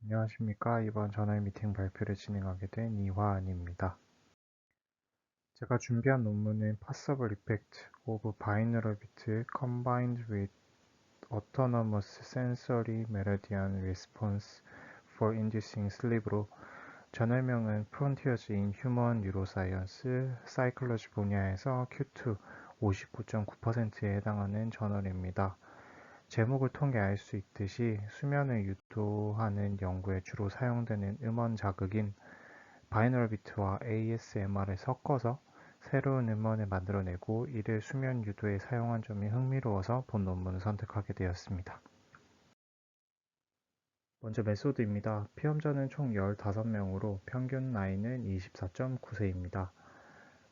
안녕하십니까. 이번 전화 미팅 발표를 진행하게 된 이화안입니다. 제가 준비한 논문은 Possible Effect of Binaural Beat Combined with Autonomous Sensory Meridian Response for Inducing Sleep로 저널명은 Frontiers in Human Neuroscience Psychology 분야에서 Q2 59.9%에 해당하는 저널입니다. 제목을 통해 알 수 있듯이 수면을 유도하는 연구에 주로 사용되는 음원 자극인 바이너럴 비트와 ASMR을 섞어서 새로운 음원을 만들어내고 이를 수면 유도에 사용한 점이 흥미로워서 본 논문을 선택하게 되었습니다. 먼저 메소드입니다. 피험자는 총 15명으로 평균 나이는 24.9세입니다.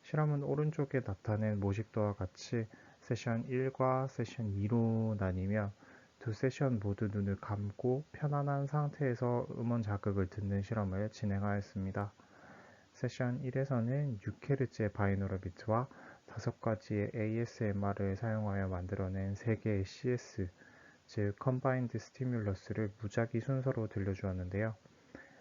실험은 오른쪽에 나타낸 모식도와 같이 세션 1과 세션 2로 나뉘며 두 세션 모두 눈을 감고 편안한 상태에서 음원 자극을 듣는 실험을 진행하였습니다. 세션 1에서는 6Hz의 바이노럴 비트와 5가지의 ASMR을 사용하여 만들어낸 3개의 CS, 즉 컴바인드 스티뮬러스를 무작위 순서로 들려주었는데요.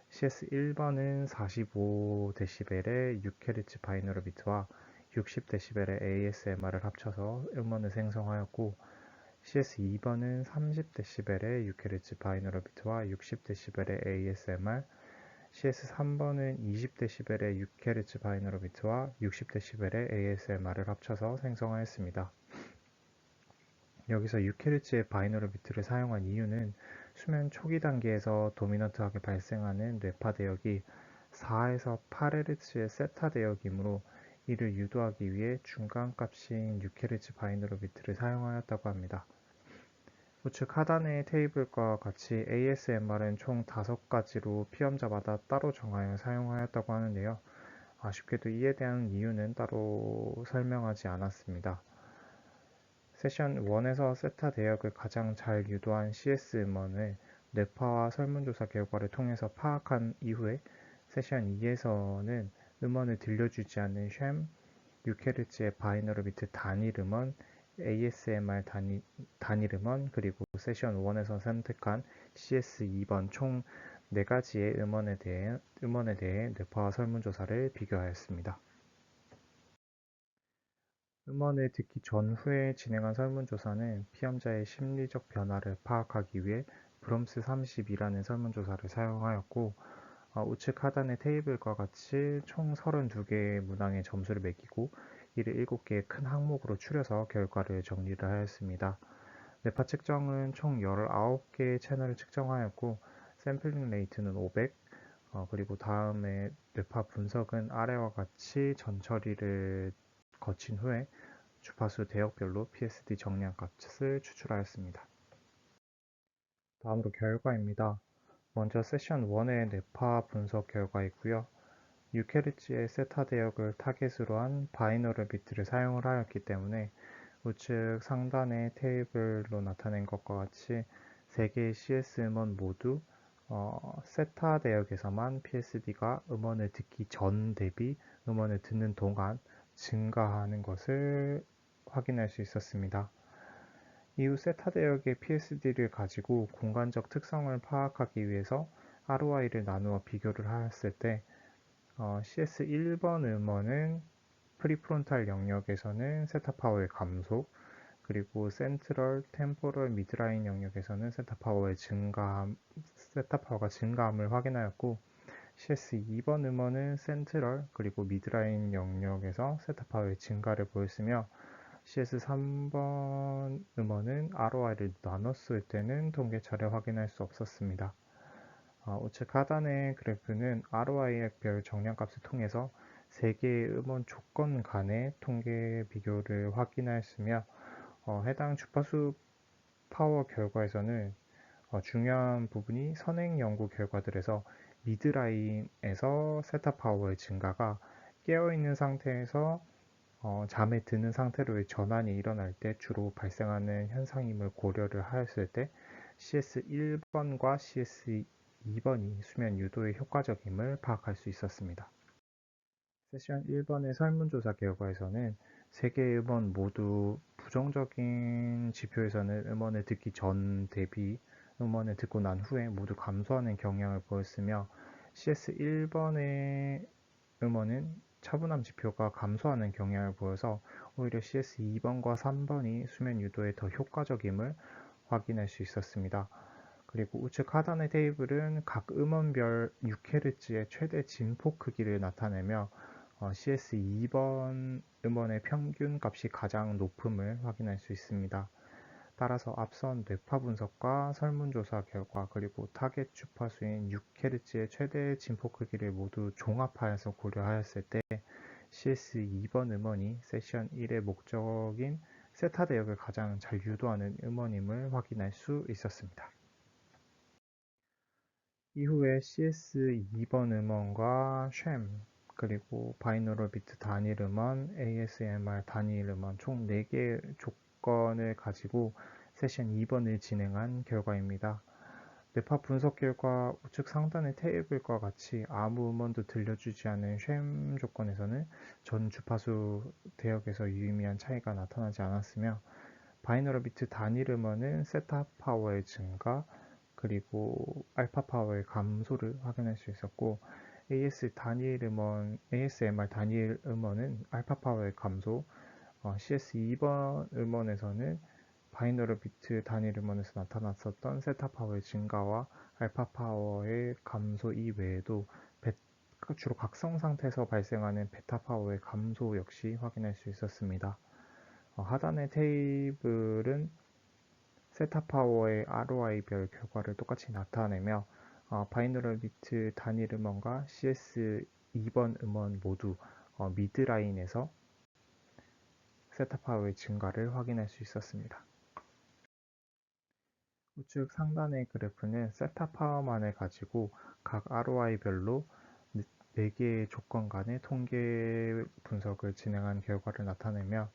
CS 1번은 45dB의 6Hz 바이노럴 비트와 60dB의 ASMR을 합쳐서 음원을 생성하였고, CS 2번은 30dB의 6Hz 바이노럴 비트와 60dB의 ASMR, CS 3번은 20dB의 6Hz 바이노럴 비트와 60dB의 ASMR을 합쳐서 생성하였습니다. 여기서 6Hz의 바이노럴 비트를 사용한 이유는 수면 초기 단계에서 도미넌트하게 발생하는 뇌파 대역이 4에서 8Hz의 세타 대역이므로 이를 유도하기 위해 중간값인 6Hz 바이노럴 비트를 사용하였다고 합니다. 우측 하단의 테이블과 같이 ASMR은 총 5가지로 피험자마다 따로 정하여 사용하였다고 하는데요. 아쉽게도 이에 대한 이유는 따로 설명하지 않았습니다. 세션 1에서 세타 대역을 가장 잘 유도한 CS 음원을 뇌파와 설문조사 결과를 통해서 파악한 이후에 세션 2에서는 음원을 들려주지 않는 쉔 6Hz의 바이너럴 비트 단일 음원, ASMR 단일 음원, 그리고 세션 1에서 선택한 CS 2번 총 4가지의 음원에 대해 뇌파와 설문조사를 비교하였습니다. 음원을 듣기 전후에 진행한 설문조사는 피험자의 심리적 변화를 파악하기 위해 브롬스 30이라는 설문조사를 사용하였고, 우측 하단의 테이블과 같이 총 32개의 문항에 점수를 매기고 이를 7개의 큰 항목으로 추려서 결과를 정리를 하였습니다. 뇌파 측정은 총 19개의 채널을 측정하였고 샘플링 레이트는 500, 그리고 다음에 뇌파 분석은 아래와 같이 전처리를 거친 후에 주파수 대역별로 PSD 정량 값을 추출하였습니다. 다음으로 결과입니다. 먼저 세션 1의 뇌파 분석 결과이고요. 6Hz의 세타 대역을 타겟으로 한 바이너럴 비트를 사용을 하였기 때문에 우측 상단의 테이블로 나타낸 것과 같이 3개의 CS 음원 모두 세타 대역에서만 PSD가 음원을 듣기 전 대비 음원을 듣는 동안 증가하는 것을 확인할 수 있었습니다. 이후 세타 대역의 PSD를 가지고 공간적 특성을 파악하기 위해서 ROI를 나누어 비교를 하였을 때 CS 1번 음원은 프리프론탈 영역에서는 세타 파워의 감소, 그리고 센트럴, 템포럴, 미드라인 영역에서는 세타 파워가 증가함을 확인하였고, CS 2번 음원은 센트럴, 그리고 미드라인 영역에서 세타 파워의 증가를 보였으며, CS 3번 음원은 ROI를 나눴을 때는 통계차를 확인할 수 없었습니다. 우측 하단의 그래프는 ROI별 정량값을 통해서 3개의 음원 조건 간의 통계 비교를 확인하였으며 해당 주파수 파워 결과에서는 중요한 부분이 선행 연구 결과들에서 미드라인에서 세타 파워의 증가가 깨어있는 상태에서 잠에 드는 상태로의 전환이 일어날 때 주로 발생하는 현상임을 고려를 하였을 때 CS 1번과 CS 2번이 수면 유도에 효과적임을 파악할 수 있었습니다. 세션 1번의 설문조사 결과에서는 3개의 음원 모두 부정적인 지표에서는 음원을 듣기 전 대비 음원을 듣고 난 후에 모두 감소하는 경향을 보였으며 CS1번의 음원은 차분함 지표가 감소하는 경향을 보여서 오히려 CS2번과 3번이 수면 유도에 더 효과적임을 확인할 수 있었습니다. 그리고 우측 하단의 테이블은 각 음원별 6Hz의 최대 진폭 크기를 나타내며 CS2번 음원의 평균 값이 가장 높음을 확인할 수 있습니다. 따라서 앞선 뇌파 분석과 설문조사 결과 그리고 타겟 주파수인 6Hz의 최대 진폭 크기를 모두 종합하여서 고려하였을 때 CS2번 음원이 세션 1의 목적인 세타 대역을 가장 잘 유도하는 음원임을 확인할 수 있었습니다. 이후에 CS2번 음원과 쉔, 그리고 바이노럴 비트 단일 음원, ASMR 단일 음원 총 4개의 조건을 가지고 세션 2번을 진행한 결과입니다. 뇌파 분석 결과 우측 상단의 테이블과 같이 아무 음원도 들려주지 않은 쉔 조건에서는 전 주파수 대역에서 유의미한 차이가 나타나지 않았으며 바이너럴 비트 단일 음원은 세타 파워의 증가 그리고 알파 파워의 감소를 확인할 수 있었고 ASMR 단일 음원은 알파 파워의 감소, CS2번 음원에서는 바이너럴 비트 단일 음원에서 나타났었던 세타 파워의 증가와 알파 파워의 감소 이외에도 주로 각성 상태에서 발생하는 베타 파워의 감소 역시 확인할 수 있었습니다. 하단의 테이블은 세타 파워의 ROI별 결과를 똑같이 나타내며 바이너럴 비트 단일 음원과 CS 2번 음원 모두 미드라인에서 세타 파워의 증가를 확인할 수 있었습니다. 우측 상단의 그래프는 세타 파워만을 가지고 각 ROI별로 4개의 조건 간의 통계 분석을 진행한 결과를 나타내며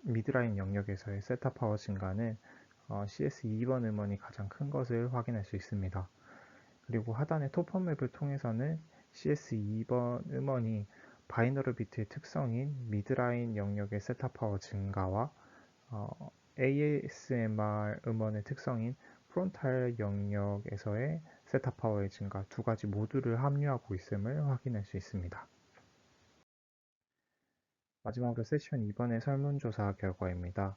미드라인 영역에서의 세타 파워 증가는 CS2번 음원이 가장 큰 것을 확인할 수 있습니다. 그리고 하단의 토퍼맵을 통해서는 CS2번 음원이 바이너럴 비트의 특성인 미드라인 영역의 세타 파워 증가와 ASMR 음원의 특성인 프론탈 영역에서의 세타 파워의 증가 두 가지 모두를 함유하고 있음을 확인할 수 있습니다. 마지막으로 세션 2번의 설문조사 결과입니다.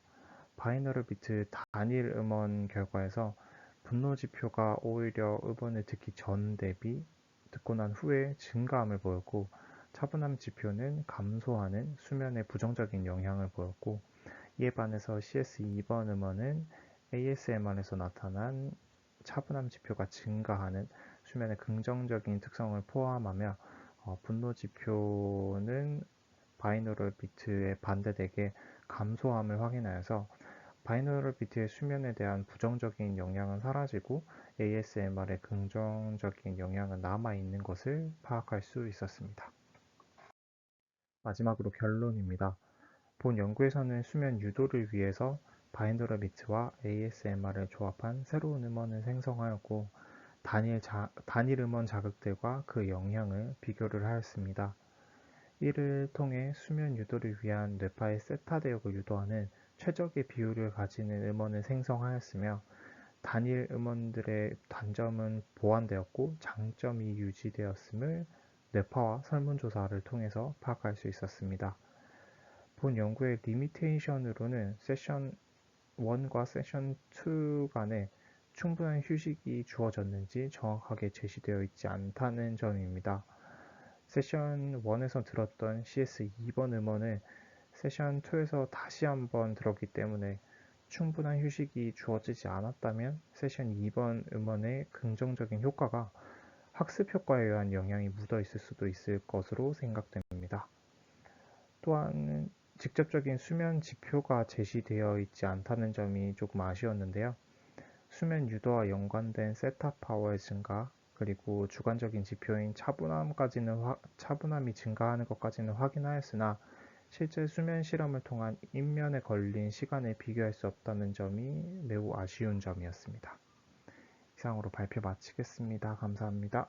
바이너럴 비트 단일 음원 결과에서 분노 지표가 오히려 음원을 듣기 전 대비 듣고 난 후에 증가함을 보였고 차분함 지표는 감소하는 수면에 부정적인 영향을 보였고 이에 반해서 CS2번 음원은 ASMR에서 나타난 차분함 지표가 증가하는 수면의 긍정적인 특성을 포함하며 분노 지표는 바이노럴 비트에 반대되게 감소함을 확인하여서 바이노럴 비트의 수면에 대한 부정적인 영향은 사라지고 ASMR의 긍정적인 영향은 남아있는 것을 파악할 수 있었습니다. 마지막으로 결론입니다. 본 연구에서는 수면 유도를 위해서 바이노럴 비트와 ASMR을 조합한 새로운 음원을 생성하였고 단일 음원 자극들과 그 영향을 비교를 하였습니다. 이를 통해 수면 유도를 위한 뇌파의 세타 대역을 유도하는 최적의 비율을 가지는 음원을 생성하였으며 단일 음원들의 단점은 보완되었고 장점이 유지되었음을 뇌파와 설문조사를 통해서 파악할 수 있었습니다. 본 연구의 리미테이션으로는 세션 1과 세션 2 간에 충분한 휴식이 주어졌는지 정확하게 제시되어 있지 않다는 점입니다. 세션 1에서 들었던 CS2번 음원을 세션 2에서 다시 한번 들었기 때문에 충분한 휴식이 주어지지 않았다면 세션 2번 음원의 긍정적인 효과가 학습 효과에 의한 영향이 묻어 있을 수도 있을 것으로 생각됩니다. 또한 직접적인 수면 지표가 제시되어 있지 않다는 점이 조금 아쉬웠는데요. 수면 유도와 연관된 세타 파워의 증가, 그리고 주관적인 지표인 차분함이 증가하는 것까지는 확인하였으나 실제 수면 실험을 통한 인면에 걸린 시간을 비교할 수 없다는 점이 매우 아쉬운 점이었습니다. 이상으로 발표 마치겠습니다. 감사합니다.